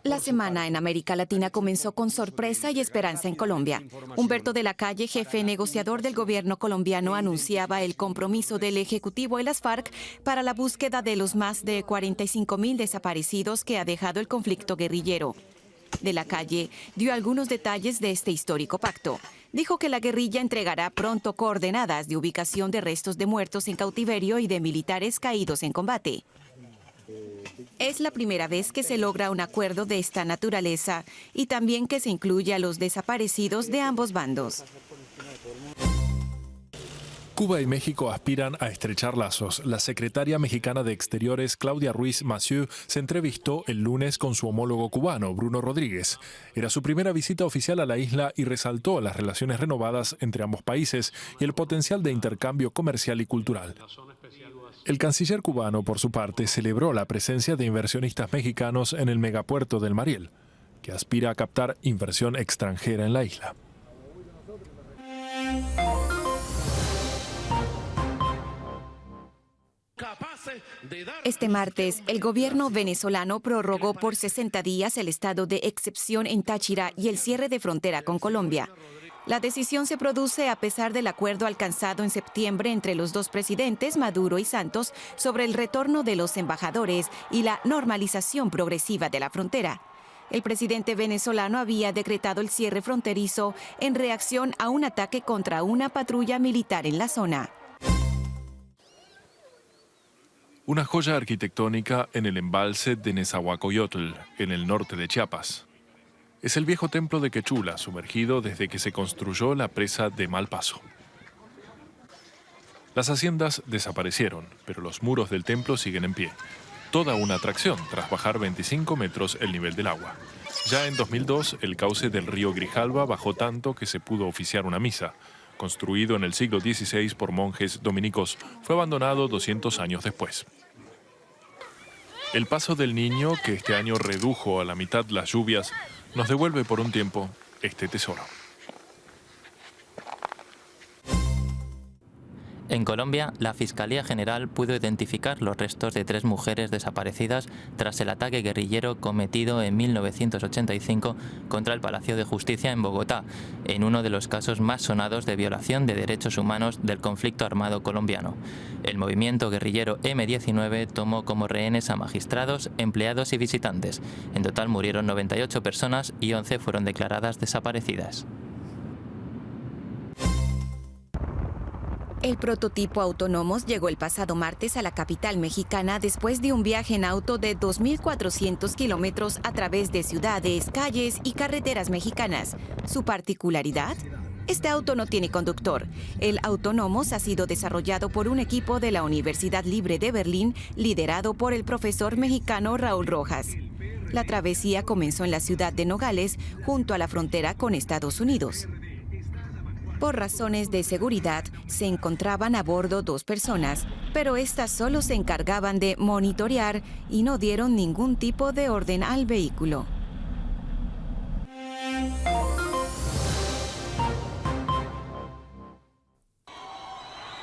La semana en América Latina comenzó con sorpresa y esperanza en Colombia. Humberto de la Calle, jefe negociador del gobierno colombiano, anunciaba el compromiso del Ejecutivo y las FARC para la búsqueda de los más de 45.000 desaparecidos que ha dejado el conflicto guerrillero. De la Calle dio algunos detalles de este histórico pacto. Dijo que la guerrilla entregará pronto coordenadas de ubicación de restos de muertos en cautiverio y de militares caídos en combate. Es la primera vez que se logra un acuerdo de esta naturaleza y también que se incluye a los desaparecidos de ambos bandos. Cuba y México aspiran a estrechar lazos. La secretaria mexicana de Exteriores, Claudia Ruiz Massieu, se entrevistó el lunes con su homólogo cubano, Bruno Rodríguez. Era su primera visita oficial a la isla y resaltó las relaciones renovadas entre ambos países y el potencial de intercambio comercial y cultural. El canciller cubano, por su parte, celebró la presencia de inversionistas mexicanos en el megapuerto del Mariel, que aspira a captar inversión extranjera en la isla. Este martes, el gobierno venezolano prorrogó por 60 días el estado de excepción en Táchira y el cierre de frontera con Colombia. La decisión se produce a pesar del acuerdo alcanzado en septiembre entre los dos presidentes, Maduro y Santos, sobre el retorno de los embajadores y la normalización progresiva de la frontera. El presidente venezolano había decretado el cierre fronterizo en reacción a un ataque contra una patrulla militar en la zona. Una joya arquitectónica en el embalse de Nezahualcóyotl, en el norte de Chiapas. Es el viejo templo de Quechula, sumergido desde que se construyó la presa de Malpaso. Las haciendas desaparecieron, pero los muros del templo siguen en pie. Toda una atracción tras bajar 25 metros el nivel del agua. Ya en 2002, el cauce del río Grijalba bajó tanto que se pudo oficiar una misa. Construido en el siglo XVI por monjes dominicos, fue abandonado 200 años después. El paso del Niño, que este año redujo a la mitad las lluvias, nos devuelve por un tiempo este tesoro. En Colombia, la Fiscalía General pudo identificar los restos de 3 mujeres desaparecidas tras el ataque guerrillero cometido en 1985 contra el Palacio de Justicia en Bogotá, en uno de los casos más sonados de violación de derechos humanos del conflicto armado colombiano. El movimiento guerrillero M-19 tomó como rehenes a magistrados, empleados y visitantes. En total murieron 98 personas y 11 fueron declaradas desaparecidas. El prototipo Autónomos llegó el pasado martes a la capital mexicana después de un viaje en auto de 2.400 kilómetros a través de ciudades, calles y carreteras mexicanas. Su particularidad: este auto no tiene conductor. El Autónomos ha sido desarrollado por un equipo de la Universidad Libre de Berlín, liderado por el profesor mexicano Raúl Rojas. La travesía comenzó en la ciudad de Nogales, junto a la frontera con Estados Unidos. Por razones de seguridad, se encontraban a bordo 2 personas, pero estas solo se encargaban de monitorear y no dieron ningún tipo de orden al vehículo.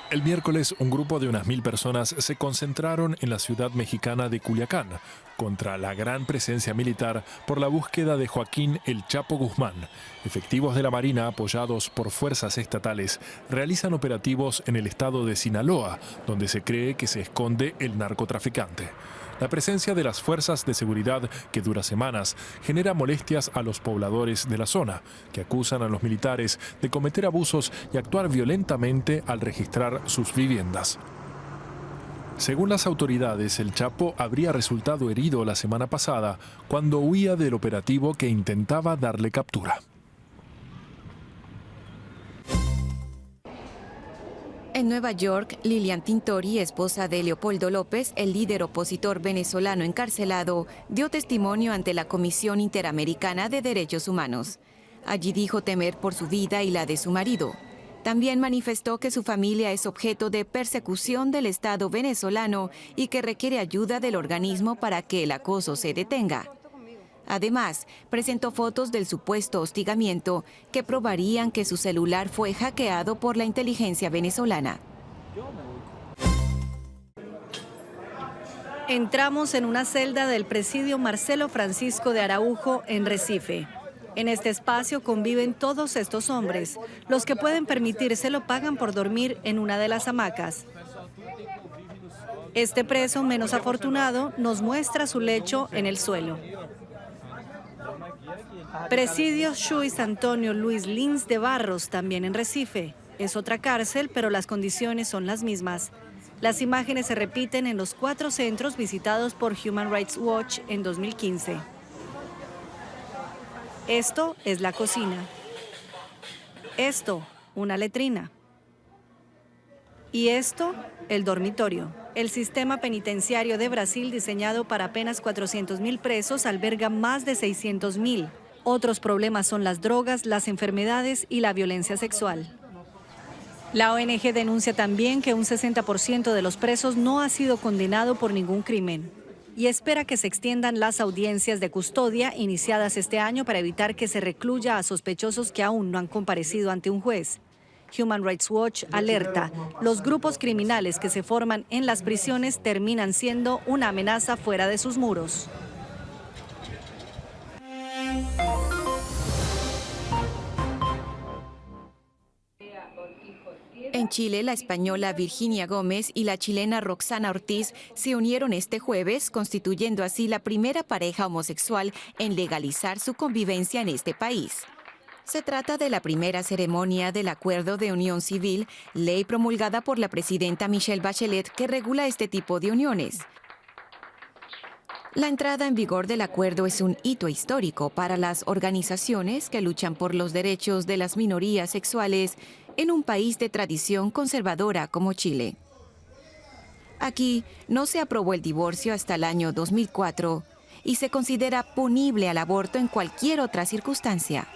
El miércoles, un grupo de unas 1.000 personas se concentraron en la ciudad mexicana de Culiacán contra la gran presencia militar por la búsqueda de Joaquín El Chapo Guzmán. Efectivos de la Marina, apoyados por fuerzas estatales, realizan operativos en el estado de Sinaloa, donde se cree que se esconde el narcotraficante. La presencia de las fuerzas de seguridad, que dura semanas, genera molestias a los pobladores de la zona, que acusan a los militares de cometer abusos y actuar violentamente al registrar sus viviendas. Según las autoridades, el Chapo habría resultado herido la semana pasada cuando huía del operativo que intentaba darle captura. En Nueva York, Lilian Tintori, esposa de Leopoldo López, el líder opositor venezolano encarcelado, dio testimonio ante la Comisión Interamericana de Derechos Humanos. Allí dijo temer por su vida y la de su marido. También manifestó que su familia es objeto de persecución del Estado venezolano y que requiere ayuda del organismo para que el acoso se detenga. Además, presentó fotos del supuesto hostigamiento que probarían que su celular fue hackeado por la inteligencia venezolana. Entramos en una celda del presidio Marcelo Francisco de Araujo en Recife. En este espacio conviven todos estos hombres. Los que pueden permitírselo pagan por dormir en una de las hamacas. Este preso menos afortunado nos muestra su lecho en el suelo. Presidio Luis Antonio Luis Lins de Barros, también en Recife. Es otra cárcel, pero las condiciones son las mismas. Las imágenes se repiten en los 4 centros visitados por Human Rights Watch en 2015. Esto es la cocina. Esto, una letrina. Y esto, el dormitorio. El sistema penitenciario de Brasil, diseñado para apenas 400.000 presos, alberga más de 600.000. Otros problemas son las drogas, las enfermedades y la violencia sexual. La ONG denuncia también que un 60% de los presos no ha sido condenado por ningún crimen y espera que se extiendan las audiencias de custodia iniciadas este año para evitar que se recluya a sospechosos que aún no han comparecido ante un juez. Human Rights Watch alerta, los grupos criminales que se forman en las prisiones terminan siendo una amenaza fuera de sus muros. En Chile, la española Virginia Gómez y la chilena Roxana Ortiz se unieron este jueves, constituyendo así la primera pareja homosexual en legalizar su convivencia en este país. Se trata de la primera ceremonia del Acuerdo de Unión Civil, ley promulgada por la presidenta Michelle Bachelet que regula este tipo de uniones. La entrada en vigor del acuerdo es un hito histórico para las organizaciones que luchan por los derechos de las minorías sexuales en un país de tradición conservadora como Chile. Aquí no se aprobó el divorcio hasta el año 2004 y se considera punible al aborto en cualquier otra circunstancia.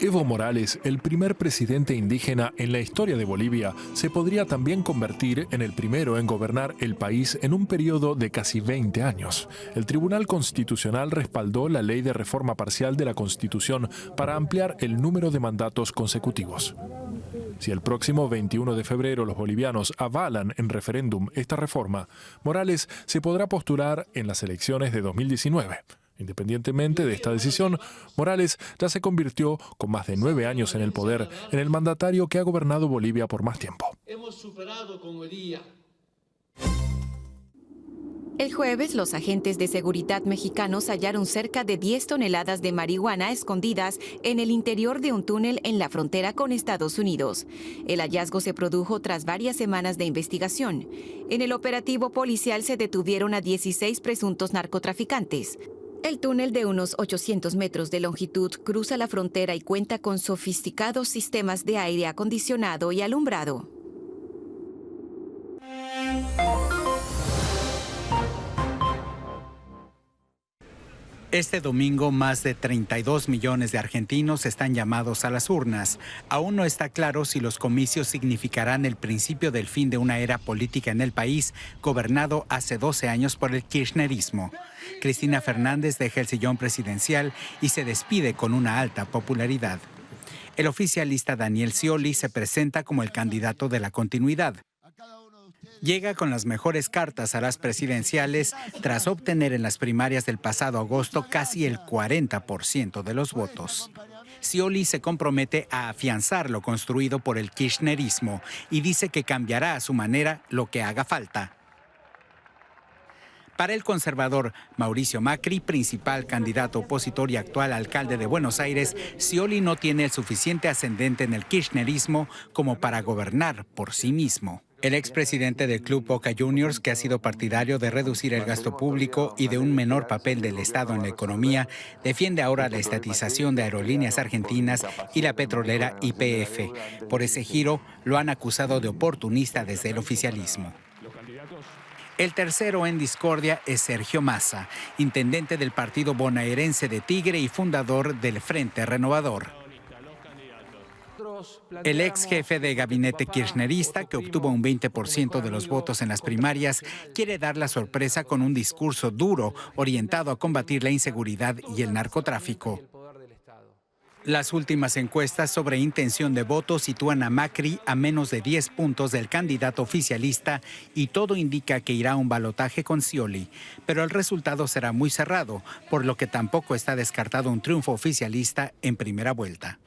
Evo Morales, el primer presidente indígena en la historia de Bolivia, se podría también convertir en el primero en gobernar el país en un periodo de casi 20 años. El Tribunal Constitucional respaldó la ley de reforma parcial de la Constitución para ampliar el número de mandatos consecutivos. Si el próximo 21 de febrero los bolivianos avalan en referéndum esta reforma, Morales se podrá postular en las elecciones de 2019. Independientemente de esta decisión, Morales ya se convirtió, con más de 9 años en el poder, en el mandatario que ha gobernado Bolivia por más tiempo. El jueves, los agentes de seguridad mexicanos hallaron cerca de 10 toneladas de marihuana escondidas en el interior de un túnel en la frontera con Estados Unidos. El hallazgo se produjo tras varias semanas de investigación. En el operativo policial se detuvieron a 16 presuntos narcotraficantes. El túnel de unos 800 metros de longitud cruza la frontera y cuenta con sofisticados sistemas de aire acondicionado y alumbrado. Este domingo, más de 32 millones de argentinos están llamados a las urnas. Aún no está claro si los comicios significarán el principio del fin de una era política en el país, gobernado hace 12 años por el kirchnerismo. Cristina Fernández deja el sillón presidencial y se despide con una alta popularidad. El oficialista Daniel Scioli se presenta como el candidato de la continuidad. Llega con las mejores cartas a las presidenciales tras obtener en las primarias del pasado agosto casi el 40% de los votos. Scioli se compromete a afianzar lo construido por el kirchnerismo y dice que cambiará a su manera lo que haga falta. Para el conservador Mauricio Macri, principal candidato opositor y actual alcalde de Buenos Aires, Scioli no tiene el suficiente ascendente en el kirchnerismo como para gobernar por sí mismo. El expresidente del Club Boca Juniors, que ha sido partidario de reducir el gasto público y de un menor papel del Estado en la economía, defiende ahora la estatización de Aerolíneas Argentinas y la petrolera YPF. Por ese giro, lo han acusado de oportunista desde el oficialismo. El tercero en discordia es Sergio Massa, intendente del partido bonaerense de Tigre y fundador del Frente Renovador. El ex jefe de gabinete kirchnerista, que obtuvo un 20% de los votos en las primarias, quiere dar la sorpresa con un discurso duro orientado a combatir la inseguridad y el narcotráfico. Las últimas encuestas sobre intención de voto sitúan a Macri a menos de 10 puntos del candidato oficialista y todo indica que irá a un balotaje con Scioli. Pero el resultado será muy cerrado, por lo que tampoco está descartado un triunfo oficialista en primera vuelta.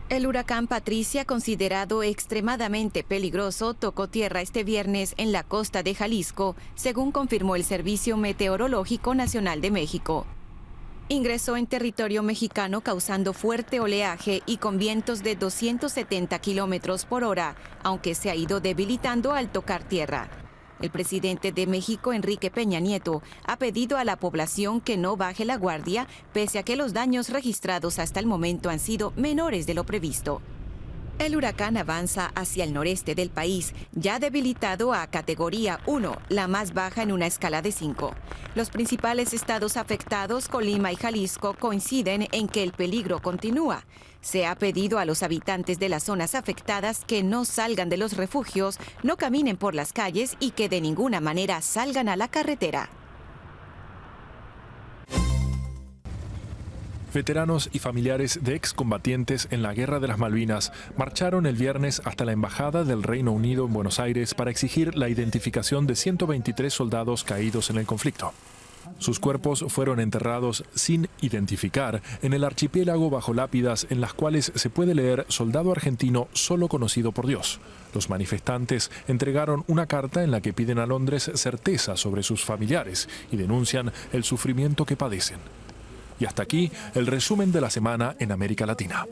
El huracán Patricia, considerado extremadamente peligroso, tocó tierra este viernes en la costa de Jalisco, según confirmó el Servicio Meteorológico Nacional de México. Ingresó en territorio mexicano causando fuerte oleaje y con vientos de 270 kilómetros por hora, aunque se ha ido debilitando al tocar tierra. El presidente de México, Enrique Peña Nieto, ha pedido a la población que no baje la guardia, pese a que los daños registrados hasta el momento han sido menores de lo previsto. El huracán avanza hacia el noreste del país, ya debilitado a categoría 1, la más baja en una escala de 5. Los principales estados afectados, Colima y Jalisco, coinciden en que el peligro continúa. Se ha pedido a los habitantes de las zonas afectadas que no salgan de los refugios, no caminen por las calles y que de ninguna manera salgan a la carretera. Veteranos y familiares de excombatientes en la Guerra de las Malvinas marcharon el viernes hasta la Embajada del Reino Unido en Buenos Aires para exigir la identificación de 123 soldados caídos en el conflicto. Sus cuerpos fueron enterrados sin identificar en el archipiélago bajo lápidas en las cuales se puede leer "Soldado argentino solo conocido por Dios". Los manifestantes entregaron una carta en la que piden a Londres certeza sobre sus familiares y denuncian el sufrimiento que padecen. Y hasta aquí el resumen de la semana en América Latina.